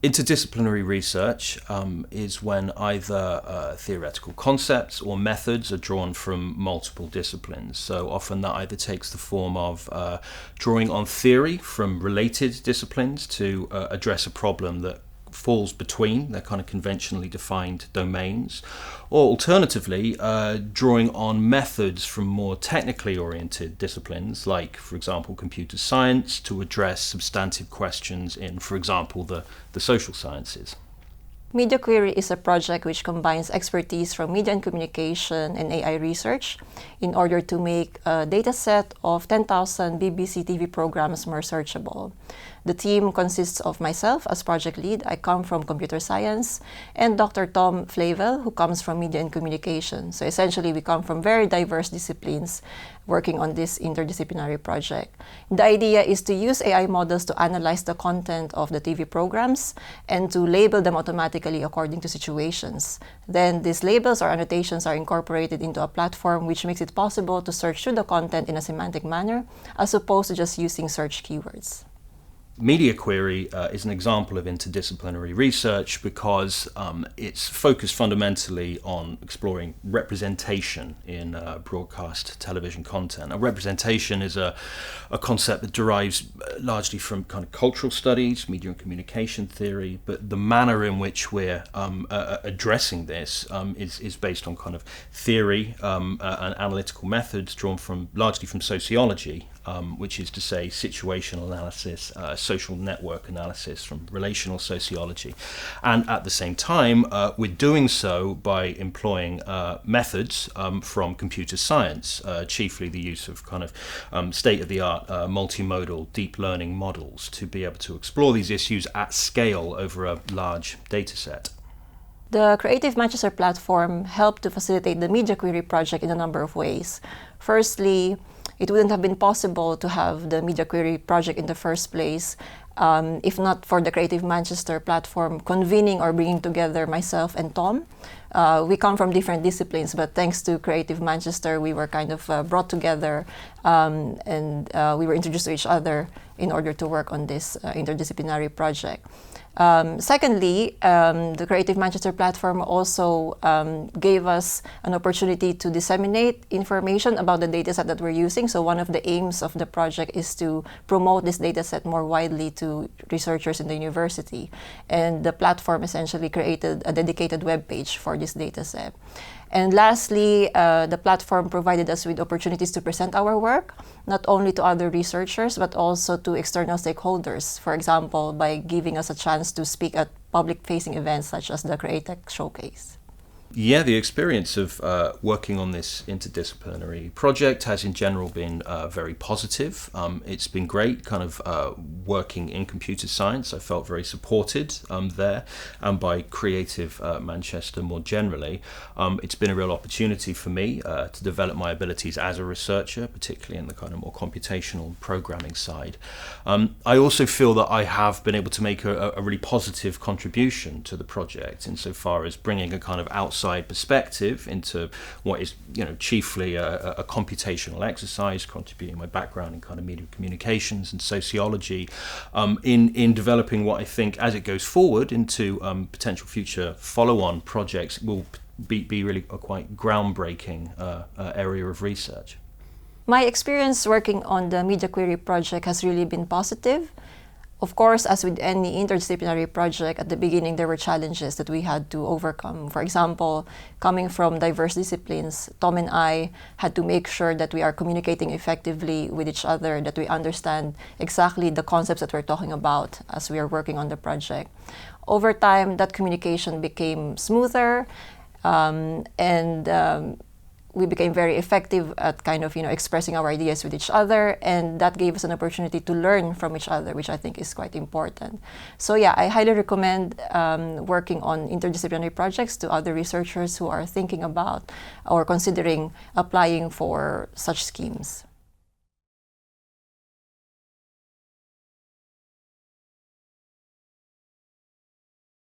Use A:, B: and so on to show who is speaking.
A: Interdisciplinary research is when either theoretical concepts or methods are drawn from multiple disciplines. So often that either takes the form of drawing on theory from related disciplines to address a problem that falls between their kind of conventionally defined domains, or alternatively drawing on methods from more technically oriented disciplines like, for example, computer science to address substantive questions in, for example, the social sciences.
B: Media Query is a project which combines expertise from media and communication and AI research in order to make a dataset of 10,000 BBC TV programs more searchable. The team consists of myself as project lead. I come from computer science, and Dr. Flavel, who comes from media and communication. So essentially, we come from very diverse disciplines working on this interdisciplinary project. The idea is to use AI models to analyze the content of the TV programs and to label them automatically according to situations. Then these labels or annotations are incorporated into a platform which makes it possible to search through the content in a semantic manner as opposed to just using search keywords.
A: Media Query is an example of interdisciplinary research because it's focused fundamentally on exploring representation in broadcast television content. Now, representation is a concept that derives largely from kind of cultural studies, media and communication theory, but the manner in which we're addressing this is based on kind of theory and analytical methods drawn from largely from sociology, which is to say situational analysis, social network analysis from relational sociology. And at the same time, we're doing so by employing methods from computer science, chiefly the use of kind of state-of-the-art multimodal deep learning models to be able to explore these issues at scale over a large data set.
B: The Creative Manchester platform helped to facilitate the Media Query project in a number of ways. Firstly, it wouldn't have been possible to have the Media Query project in the first place if not for the Creative Manchester platform convening or bringing together myself and Tom. We come from different disciplines, but thanks to Creative Manchester, we were kind of brought together and we were introduced to each other in order to work on this interdisciplinary project. Secondly, the Creative Manchester platform also gave us an opportunity to disseminate information about the dataset that we're using. So one of the aims of the project is to promote this dataset more widely to researchers in the university. And the platform essentially created a dedicated web page for this dataset. And lastly, the platform provided us with opportunities to present our work, not only to other researchers, but also to external stakeholders. For example, by giving us a chance to speak at public-facing events such as the Createch Showcase.
A: Yeah, the experience of working on this interdisciplinary project has in general been very positive. It's been great kind of working in computer science. I felt very supported there and by Creative Manchester more generally. It's been a real opportunity for me to develop my abilities as a researcher, particularly in the kind of more computational programming side. I also feel that I have been able to make a really positive contribution to the project insofar as bringing a kind of outside perspective into what is, chiefly a computational exercise, contributing my background in kind of media communications and sociology, in developing what I think, as it goes forward into potential future follow-on projects, will be really a quite groundbreaking area of research.
B: My experience working on the Media Query project has really been positive. Of course, as with any interdisciplinary project, at the beginning there were challenges that we had to overcome. For example, coming from diverse disciplines, Tom and I had to make sure that we are communicating effectively with each other, that we understand exactly the concepts that we're talking about as we are working on the project. Over time, that communication became smoother and we became very effective at kind of, expressing our ideas with each other, and that gave us an opportunity to learn from each other, which I think is quite important. So yeah, I highly recommend working on interdisciplinary projects to other researchers who are thinking about or considering applying for such schemes.